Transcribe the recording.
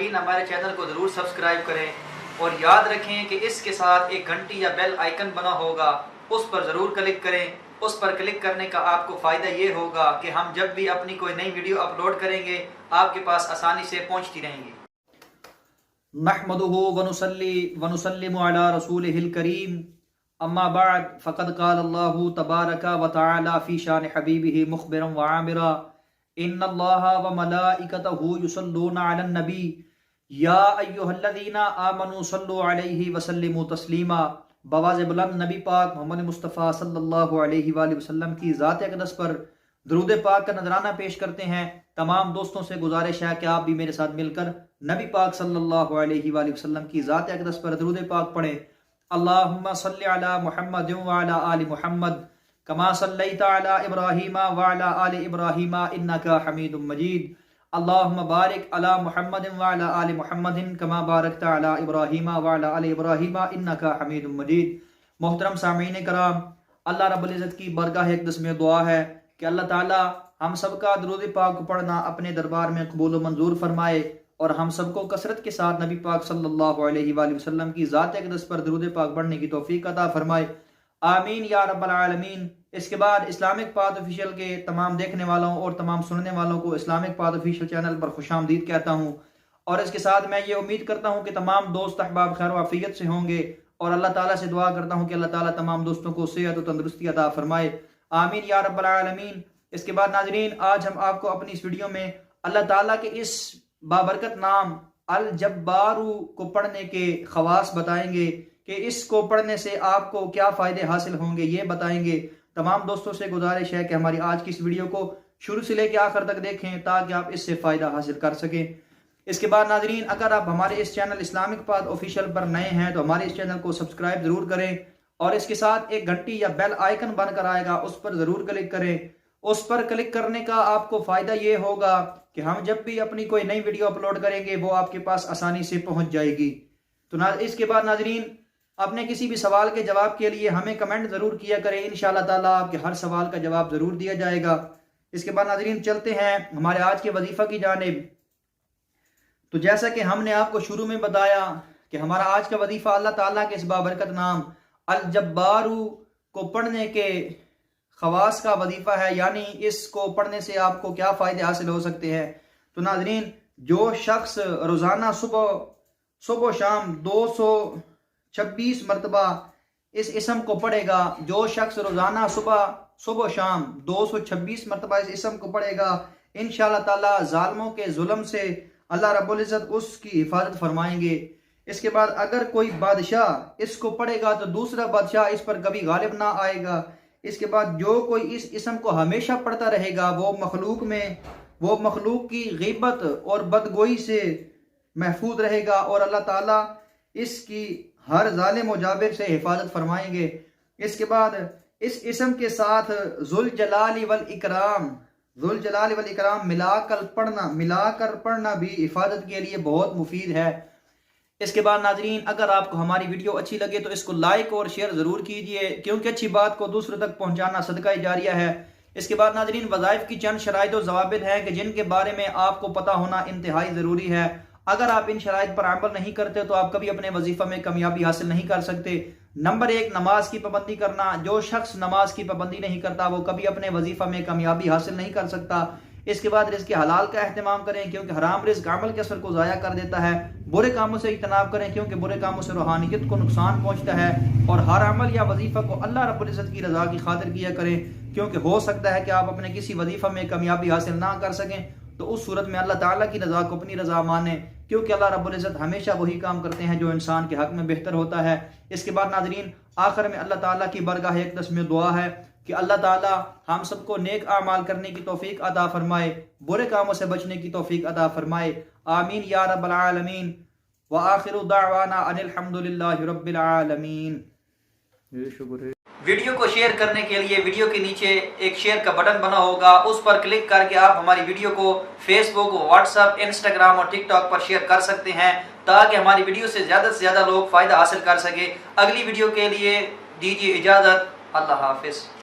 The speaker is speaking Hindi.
नाज़रीन हमारे चैनल को ज़रूर सब्सक्राइब करें और याद रखें कि इसके साथ एक घंटी या बेल आइकन बना होगा, उस पर ज़रूर क्लिक करें। उस पर क्लिक करने का आपको फ़ायदा ये होगा कि हम जब भी अपनी कोई नई वीडियो अपलोड करेंगे आपके पास आसानी से पहुंचती रहेंगी। नहमदुहु व नुसल्ली व नुसल्लिमु अला रसूलिहिल करीम, अम्मा बाद फ़क़द क़ाल अल्लाहु तबारक व तआला फ़ी शान हबीबिही मुख़बिरन व आमिरा, इन्नल्लाहा व मलाइकतहु युसल्लूना अलन नबी या अय्युहल्लज़ीना आमनू सल्लु अलैहि व सल्लिमू तस्लीमा। बवाज़ बुलंद नबी पाक मोहम्मद मुस्तफ़ा सल्लल्लाहु अलैहि वसल्लम की ज़ात अक़दस पर दुरूद पाक का नजराना पेश करते हैं। तमाम दोस्तों से गुजारिश है कि आप भी मेरे साथ मिलकर नबी पाक सल्लल्लाहु अलैहि वसल्लम की ज़ात अक़दस पर दुरूद पाक पढ़ें। अल्लाहुम्मा सल्लि अला मुहम्मद व अला आलि मुहम्मद कमा सल्लैता अला इब्राहीम व अला आलि इब्राहीम इन्नका हमीदुम मजीद। अल्लाहुम्मा बारिक अला मुहम्मद व अला आलि मुहम्मदिन कमा बारकता अला इब्राहीम व अला आलि इब्राहीम इन्नका हमीदुम मजीद। मोहतरम सामीन कराम, अल्लाह रब्बुल इज़्ज़त की बारगाह अक़दस में दुआ है कि अल्लाह ताला हम सबका दुरूद पाक को पढ़ना अपने दरबार में कबूल व मंजूर फरमाए और हम सबको कसरत के साथ नबी पाक सल्लल्लाहु अलैहि वसल्लम की ज़ात अक़दस पर दुरूद पाक पढ़ने की तौफीक अता फरमाए। आमीन या रब्बल आलमीन। इसके बाद इस्लामिक पाथ ऑफिशियल के तमाम देखने वालों और तमाम सुनने वालों को इस्लामिक पाथ ऑफिशियल चैनल पर खुशामदीद कहता हूँ और इसके साथ मैं ये उम्मीद करता हूँ कि तमाम दोस्त अहबाब खैर वाफियत से होंगे और अल्लाह ताला से दुआ करता हूँ कि अल्लाह ताला तमाम दोस्तों को सेहत और तंदुरुस्ती अता फरमाए। आमीन या रब्बल आलमीन। इसके बाद नाजरीन, आज हम आपको अपनी इस वीडियो में अल्लाह ताला के इस बाबरकत नाम अल जब्बारू को पढ़ने के खवास बताएंगे कि इसको पढ़ने से आपको क्या फ़ायदे हासिल होंगे, ये बताएंगे। तमाम दोस्तों से गुजारिश है कि हमारी आज की इस वीडियो को शुरू से लेकर आखिर तक देखें ताकि आप इससे फ़ायदा हासिल कर सकें। इसके बाद नाजरीन, अगर आप हमारे इस चैनल इस्लामिक पाथ ऑफिशियल पर नए हैं तो हमारे इस चैनल को सब्सक्राइब ज़रूर करें और इसके साथ एक घंटी या बेल आइकन बनकर आएगा, उस पर ज़रूर क्लिक करें। उस पर क्लिक करने का आपको फ़ायदा ये होगा कि हम जब भी अपनी कोई नई वीडियो अपलोड करेंगे वो आपके पास आसानी से पहुँच जाएगी। तो इसके बाद नाजरीन, अपने किसी भी सवाल के जवाब के लिए हमें कमेंट ज़रूर किया करें, इंशाअल्लाह ताला आपके हर सवाल का जवाब ज़रूर दिया जाएगा। इसके बाद नाजरीन, चलते हैं हमारे आज के वजीफ़ा की जानिब। तो जैसा कि हमने आपको शुरू में बताया कि हमारा आज का वजीफ़ा अल्लाह ताला के इस बाबरकत नाम अल जब्बारू को पढ़ने के खवास का वजीफ़ा है, यानी इसको पढ़ने से आपको क्या फ़ायदे हासिल हो सकते हैं। तो नाजरीन, जो शख्स रोज़ाना सुबह शाम 226 मरतबा इस इसम को पढ़ेगा, जो शख्स रोज़ाना सुबह शाम 226 मरतबा इस इसम को पढ़ेगा, इंशाअल्लाह ताला ज़ालिमों के जुल्म से अल्लाह रब्बुल इज़्ज़त उसकी हिफाजत फरमाएंगे। इसके बाद अगर कोई बादशाह इसको पढ़ेगा तो दूसरा बादशाह इस पर कभी गालिब ना आएगा। इसके बाद जो कोई इस इसम को हमेशा पढ़ता रहेगा वो मखलूक की ग़ीबत और बदगोई से महफूज रहेगा और अल्लाह ताला इसकी हर जालिम व जाबिर से हिफाजत फरमाएंगे। इसके बाद इस इसम के साथ ज़ुल जलाली वल इकराम मिलाकर पढ़ना भी हिफाजत के लिए बहुत मुफीद है। इसके बाद नाजरीन, अगर आपको हमारी वीडियो अच्छी लगे तो इसको लाइक और शेयर ज़रूर कीजिए, क्योंकि अच्छी बात को दूसरों तक पहुंचाना सदका जारिया है। इसके बाद नाजरीन, वज़ाइफ की चंद शराइत और ज़वाबित हैं कि जिनके बारे में आपको पता होना इंतहाई ज़रूरी है। अगर आप इन शराइत पर अमल नहीं करते तो आप कभी अपने वजीफ़ा में कामयाबी हासिल नहीं कर सकते। नंबर 1, नमाज की पाबंदी करना। जो शख्स नमाज की पाबंदी नहीं करता वो कभी अपने वजीफ़ा में कामयाबी हासिल नहीं कर सकता। इसके बाद रिज़्क़ हलाल का एहतमाम करें, क्योंकि हराम रिज़्क़ अमल के असर को ज़ाया कर देता है। बुरे कामों से इज्तनाब करें, क्योंकि बुरे कामों से रूहानियत को नुकसान पहुँचता है। और हर अमल या वजीफ़ा को अल्लाह रब्बुल इज़्ज़त की रज़ा की खातिर किया करें, क्योंकि हो सकता है कि आप अपने किसी वजीफ़ा में कामयाबी हासिल ना कर सकें, तो उस सूरत में अल्लाह ताला की रज़ा को अपनी रज़ा माने, क्योंकि अल्लाह रब्बुल इज़्ज़त हमेशा वही काम करते हैं जो इंसान के हक़ में बेहतर होता है। इसके बाद नाज़रीन, आखिर में अल्लाह ताला की बारगाह अक़दस में दुआ है कि अल्लाह ताला हम सबको नेक आमाल करने की तौफीक अता फरमाए, बुरे कामों से बचने की तौफीक अता फरमाए। आमीन या रब्बल आलमीन। व आखिरु दावाना अनिल हम्दुलिल्लाहि रब्बिल आलमीन। वीडियो को शेयर करने के लिए वीडियो के नीचे एक शेयर का बटन बना होगा, उस पर क्लिक करके आप हमारी वीडियो को फेसबुक, व्हाट्सएप, इंस्टाग्राम और टिकटॉक पर शेयर कर सकते हैं ताकि हमारी वीडियो से ज़्यादा लोग फ़ायदा हासिल कर सके। अगली वीडियो के लिए दीजिए इजाज़त। अल्लाह हाफिज़।